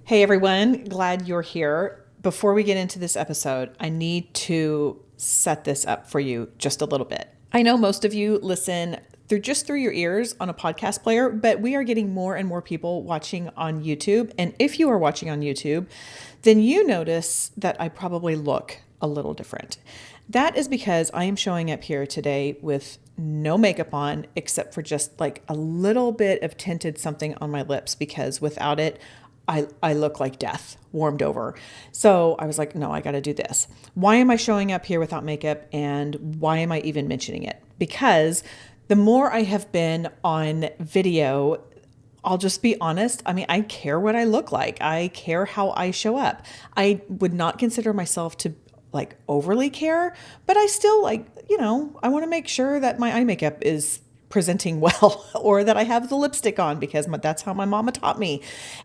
Hey everyone, glad you're here. Before we get into this episode, I need to set this up for you just a little bit. I know most of you listen through your ears on a podcast player, but we are getting more and more people watching on YouTube. And if you are watching on YouTube, then you notice that I probably look a little different. That is because I am showing up here today with no makeup on, except for just like a little bit of tinted something on my lips, because without it, I look like death warmed over. So I was like, no, I got to do this. Why am I showing up here without makeup? And why am I even mentioning it? Because the more I have been on video, I'll just be honest. I mean, I care what I look like. I care how I show up. I would not consider myself to like overly care, but I still I want to make sure that my eye makeup is presenting well or that I have the lipstick on because that's how my mama taught me.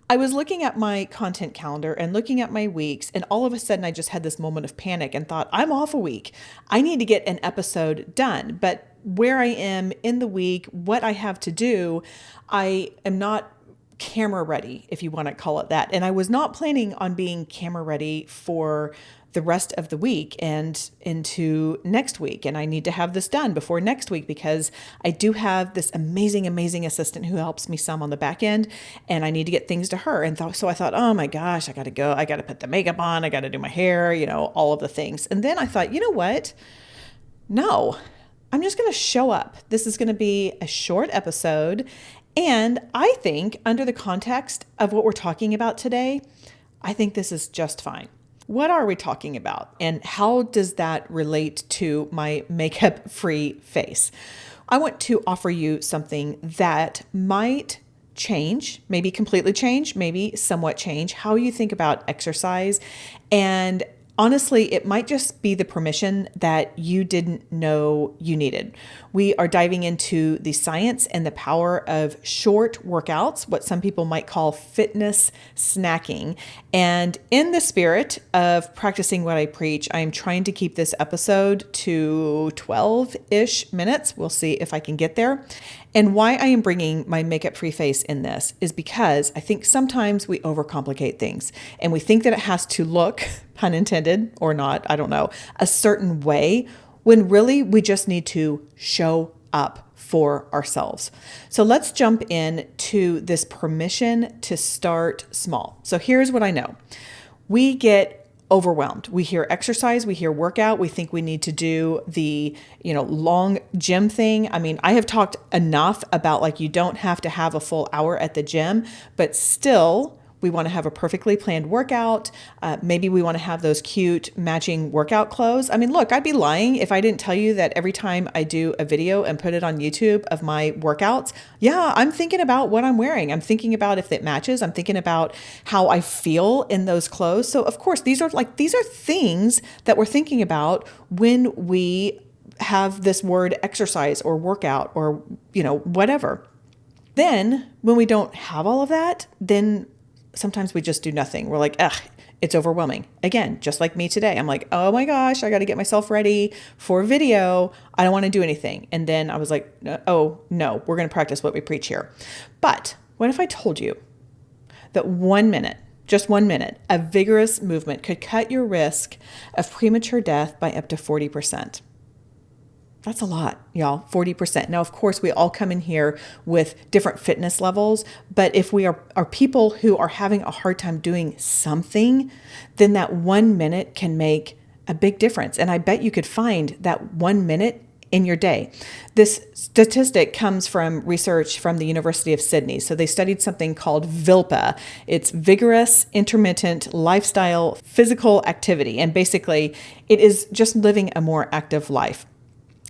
I was looking at my content calendar and looking at my weeks, and all of a sudden I just had this moment of panic and thought, I'm off a week. I need to get an episode done. But where I am in the week, what I have to do, I am not camera ready, if you want to call it that. And I was not planning on being camera ready for the rest of the week and into next week. And I need to have this done before next week because I do have this amazing, amazing assistant who helps me some on the back end, and I need to get things to her. And so I thought, oh my gosh, I got to go. I got to put the makeup on. I got to do my hair, all of the things. And then I thought, you know what? No, I'm just going to show up. This is going to be a short episode. And I think under the context of what we're talking about today, I think this is just fine. What are we talking about? And how does that relate to my makeup-free face? I want to offer you something that might change, maybe completely change, maybe somewhat change how you think about exercise. And honestly, it might just be the permission that you didn't know you needed. We are diving into the science and the power of short workouts, what some people might call fitness snacking. And in the spirit of practicing what I preach, I am trying to keep this episode to 12-ish minutes. We'll see if I can get there. And why I am bringing my makeup-free face in this is because I think sometimes we overcomplicate things and we think that it has to look, pun intended or not, I don't know, a certain way, when really we just need to show up for ourselves. So let's jump in to this permission to start small. So here's what I know. We get overwhelmed. We hear exercise, we hear workout, we think we need to do the, long gym thing. I mean, I have talked enough about like you don't have to have a full hour at the gym, but still we want to have a perfectly planned workout. Maybe we want to have those cute matching workout clothes. I mean, look, I'd be lying if I didn't tell you that every time I do a video and put it on YouTube of my workouts, yeah, I'm thinking about what I'm wearing. I'm thinking about if it matches. I'm thinking about how I feel in those clothes. So of course, these are things that we're thinking about when we have this word exercise or workout or, whatever. Then when we don't have all of that, then sometimes we just do nothing. We're like, ugh, it's overwhelming. Again, just like me today. I'm like, oh my gosh, I got to get myself ready for video. I don't want to do anything. And then I was like, oh no, we're going to practice what we preach here. But what if I told you that 1 minute, just 1 minute, a vigorous movement could cut your risk of premature death by up to 40%? That's a lot, y'all, 40%. Now, of course, we all come in here with different fitness levels, but if we are people who are having a hard time doing something, then that 1 minute can make a big difference. And I bet you could find that 1 minute in your day. This statistic comes from research from the University of Sydney. So they studied something called VILPA. It's vigorous, intermittent lifestyle, physical activity. And basically, it is just living a more active life.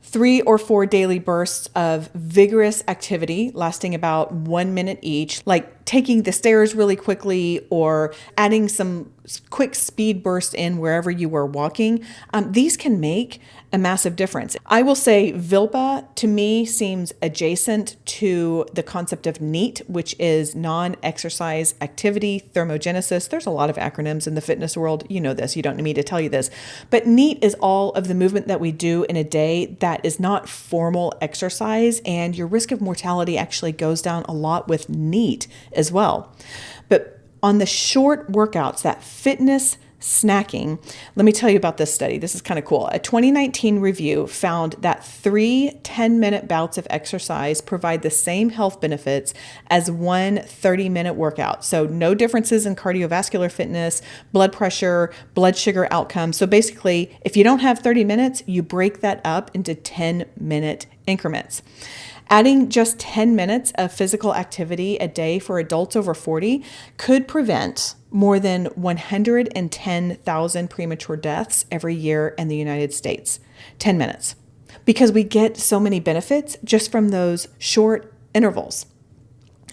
3 or 4 daily bursts of vigorous activity lasting about 1 minute each, like taking the stairs really quickly or adding some quick speed burst in wherever you were walking. These can make a massive difference. I will say VILPA to me seems adjacent to the concept of NEAT, which is non-exercise activity thermogenesis. There's a lot of acronyms in the fitness world. You know this, you don't need me to tell you this. But NEAT is all of the movement that we do in a day that is not formal exercise, and your risk of mortality actually goes down a lot with NEAT as well. But On the short workouts, that fitness snacking, let me tell you about this study. This is kind of cool. A 2019 review found that 3 10-minute bouts of exercise provide the same health benefits as one 30-minute workout. So no differences in cardiovascular fitness, blood pressure, blood sugar outcomes. So basically, if you don't have 30 minutes, you break that up into 10-minute increments. Adding just 10 minutes of physical activity a day for adults over 40 could prevent more than 110,000 premature deaths every year in the United States. 10 minutes. Because we get so many benefits just from those short intervals.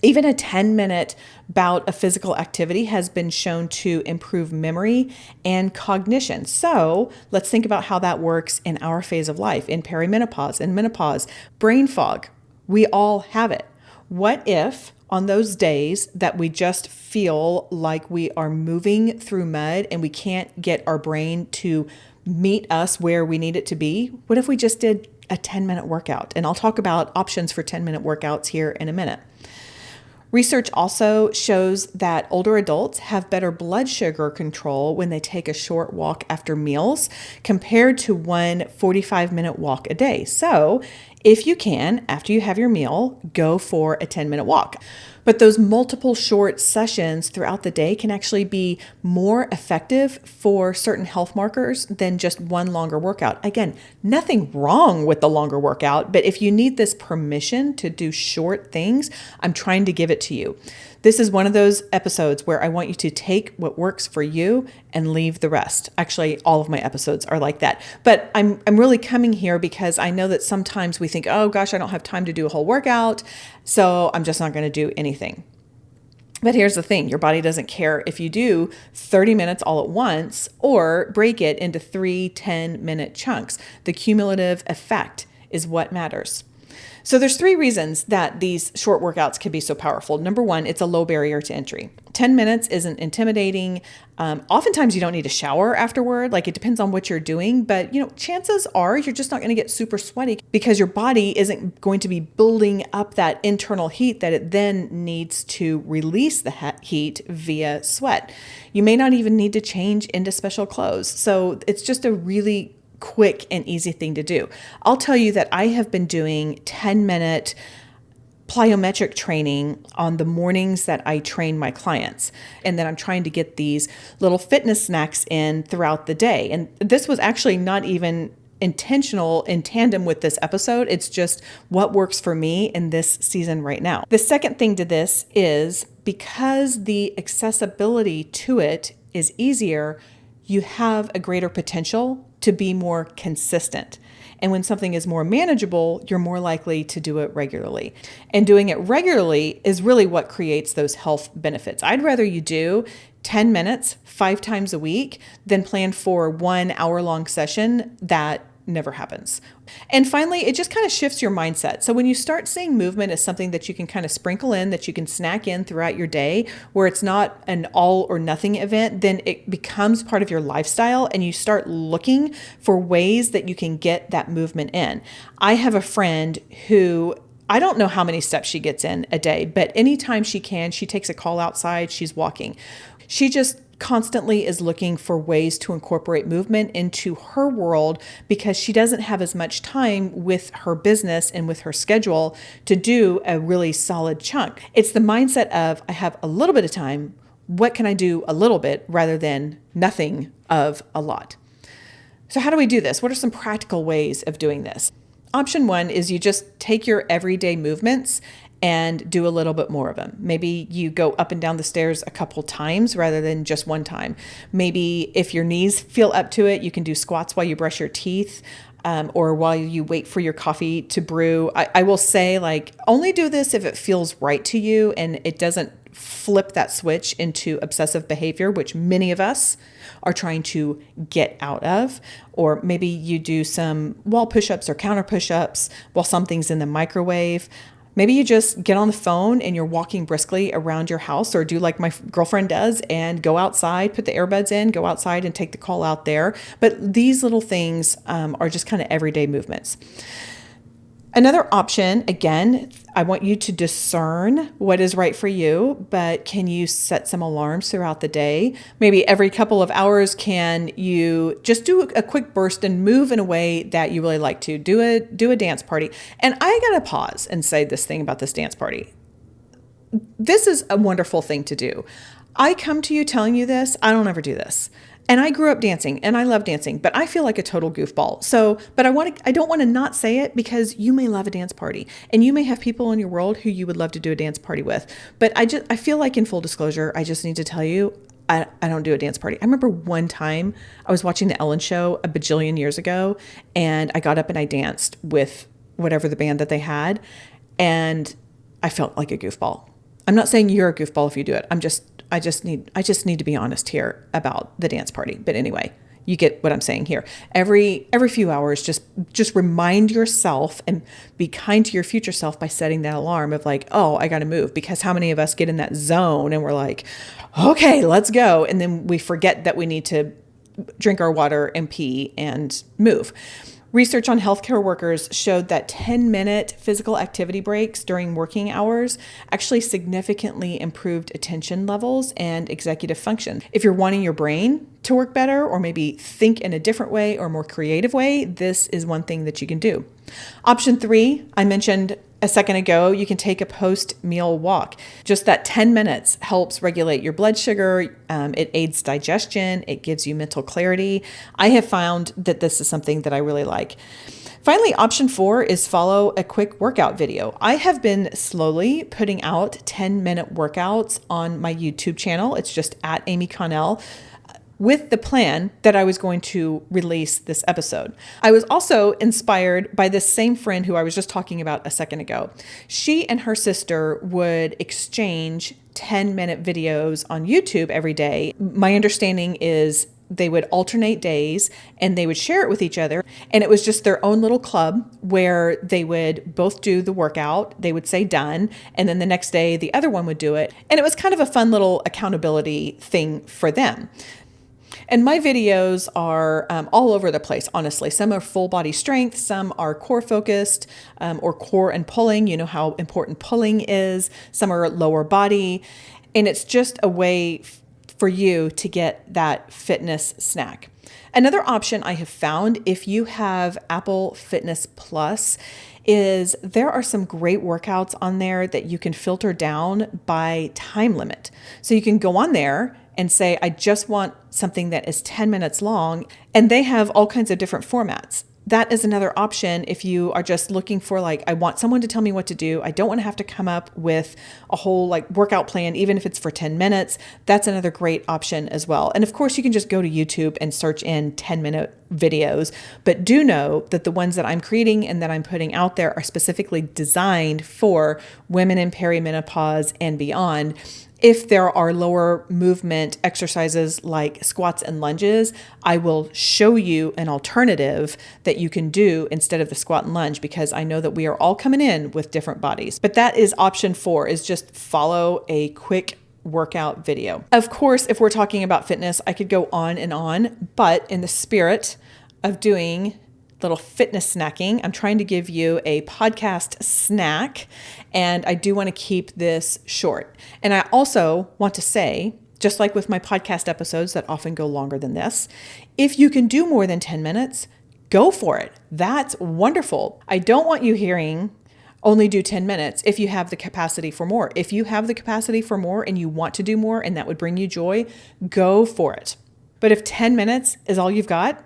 Even a 10-minute bout of physical activity has been shown to improve memory and cognition. So let's think about how that works in our phase of life, in perimenopause and menopause. Brain fog. We all have it. What if on those days that we just feel like we are moving through mud and we can't get our brain to meet us where we need it to be? What if we just did a 10-minute workout? And I'll talk about options for 10-minute workouts here in a minute. Research also shows that older adults have better blood sugar control when they take a short walk after meals compared to one 45-minute walk a day. So if you can, after you have your meal, go for a 10-minute walk. But those multiple short sessions throughout the day can actually be more effective for certain health markers than just one longer workout. Again, nothing wrong with the longer workout, but if you need this permission to do short things, I'm trying to give it to you. This is one of those episodes where I want you to take what works for you and leave the rest. Actually, all of my episodes are like that. But I'm really coming here because I know that sometimes we think, oh gosh, I don't have time to do a whole workout, so I'm just not going to do anything. But here's the thing, your body doesn't care if you do 30 minutes all at once or break it into 3 10-minute chunks. The cumulative effect is what matters. So there's 3 reasons that these short workouts can be so powerful. Number 1, it's a low barrier to entry. 10 minutes isn't intimidating. Oftentimes you don't need a shower afterward. Like, it depends on what you're doing, but chances are you're just not going to get super sweaty because your body isn't going to be building up that internal heat that it then needs to release the heat via sweat. You may not even need to change into special clothes. So it's just a really quick and easy thing to do. I'll tell you that I have been doing 10-minute plyometric training on the mornings that I train my clients. And then I'm trying to get these little fitness snacks in throughout the day. And this was actually not even intentional in tandem with this episode. It's just what works for me in this season right now. The second thing to this is because the accessibility to it is easier, you have a greater potential to be more consistent. And when something is more manageable, you're more likely to do it regularly. And doing it regularly is really what creates those health benefits. I'd rather you do 10 minutes 5 times a week than plan for 1 hour-long session that never happens. And finally, it just kind of shifts your mindset. So when you start seeing movement as something that you can kind of sprinkle in, that you can snack in throughout your day, where it's not an all or nothing event, then it becomes part of your lifestyle and you start looking for ways that you can get that movement in. I have a friend who, I don't know how many steps she gets in a day, but anytime she can, she takes a call outside, she's walking. She just constantly is looking for ways to incorporate movement into her world because she doesn't have as much time with her business and with her schedule to do a really solid chunk. It's the mindset of, I have a little bit of time. What can I do a little bit rather than nothing of a lot? So how do we do this? What are some practical ways of doing this? Option 1 is you just take your everyday movements and do a little bit more of them. Maybe you go up and down the stairs a couple times rather than just one time. Maybe if your knees feel up to it, you can do squats while you brush your teeth, or while you wait for your coffee to brew. I will say, only do this if it feels right to you and it doesn't flip that switch into obsessive behavior, which many of us are trying to get out of. Or maybe you do some wall push-ups or counter push-ups while something's in the microwave. Maybe you just get on the phone and you're walking briskly around your house, or do like my girlfriend does and go outside, put the earbuds in, go outside and take the call out there. But these little things are just kind of everyday movements. Another option, again, I want you to discern what is right for you, but can you set some alarms throughout the day? Maybe every couple of hours, can you just do a quick burst and move in a way that you really like to do a dance party? And I got to pause and say this thing about this dance party. This is a wonderful thing to do. I come to you telling you this. I don't ever do this. And I grew up dancing and I love dancing, but I feel like a total goofball. So, but I don't want to not say it, because you may love a dance party and you may have people in your world who you would love to do a dance party with. But I feel like, in full disclosure, I just need to tell you, I don't do a dance party. I remember one time I was watching the Ellen Show a bajillion years ago, and I got up and I danced with whatever the band that they had. And I felt like a goofball. I'm not saying you're a goofball if you do it. I just need to be honest here about the dance party. But anyway, you get what I'm saying here. Every few hours, just remind yourself and be kind to your future self by setting that alarm of like, oh, I got to move. Because how many of us get in that zone and we're like, okay, let's go. And then we forget that we need to drink our water and pee and move. Research on healthcare workers showed that 10-minute physical activity breaks during working hours actually significantly improved attention levels and executive function. If you're wanting your brain to work better, or maybe think in a different way or more creative way, this is one thing that you can do. Option 3, I mentioned a second ago, you can take a post-meal walk. Just that 10 minutes helps regulate your blood sugar. It aids digestion. It gives you mental clarity. I have found that this is something that I really like. Finally, option 4 is follow a quick workout video. I have been slowly putting out 10-minute workouts on my YouTube channel. It's just at Amy Connell, with the plan that I was going to release this episode. I was also inspired by this same friend who I was just talking about a second ago. She and her sister would exchange 10-minute videos on YouTube every day. My understanding is they would alternate days and they would share it with each other. And it was just their own little club where they would both do the workout. They would say done. And then the next day, the other one would do it. And it was kind of a fun little accountability thing for them. And my videos are all over the place, honestly. Some are full body strength, some are core focused, or core and pulling. You know how important pulling is. Some are lower body. And it's just a way for you to get that fitness snack. Another option I have found, if you have Apple Fitness Plus, is there are some great workouts on there that you can filter down by time limit. So you can go on there and say, I just want something that is 10 minutes long, and they have all kinds of different formats. That is another option if you are just looking for like, I want someone to tell me what to do. I don't want to have to come up with a whole like workout plan, even if it's for 10 minutes. That's another great option as well. And of course, you can just go to YouTube and search in 10-minute videos, but do know that the ones that I'm creating and that I'm putting out there are specifically designed for women in perimenopause and beyond. If there are lower movement exercises like squats and lunges, I will show you an alternative that you can do instead of the squat and lunge, because I know that we are all coming in with different bodies. But that is option 4, is just follow a quick workout video. Of course, if we're talking about fitness, I could go on, but in the spirit of doing little fitness snacking, I'm trying to give you a podcast snack, and I do want to keep this short. And I also want to say, just like with my podcast episodes that often go longer than this, if you can do more than 10 minutes, go for it. That's wonderful. I don't want you hearing only do 10 minutes if you have the capacity for more. If you have the capacity for more and you want to do more and that would bring you joy, go for it. But if 10 minutes is all you've got,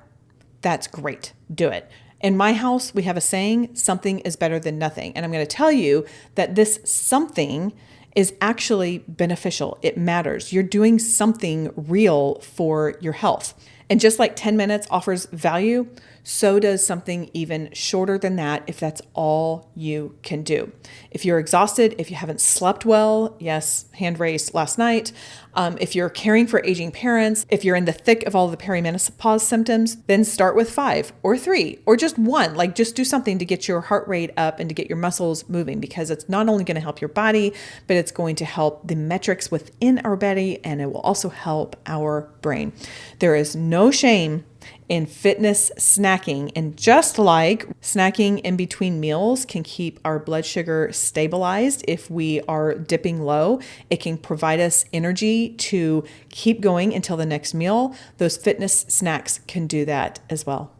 that's great. Do it. In my house, we have a saying, something is better than nothing. And I'm going to tell you that this something is actually beneficial. It matters. You're doing something real for your health. And just like 10 minutes offers value, so does something even shorter than that if that's all you can do. If you're exhausted, if you haven't slept well, yes, hand raised last night. If you're caring for aging parents, if you're in the thick of all the perimenopause symptoms, then start with 5 or 3 or just 1. Like just do something to get your heart rate up and to get your muscles moving, because it's not only going to help your body, but it's going to help the metrics within our body, and it will also help our brain. There is no shame in fitness snacking. And just like snacking in between meals can keep our blood sugar stabilized if we are dipping low, it can provide us energy to keep going until the next meal. Those fitness snacks can do that as well.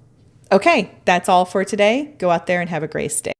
Okay, that's all for today. Go out there and have a great day.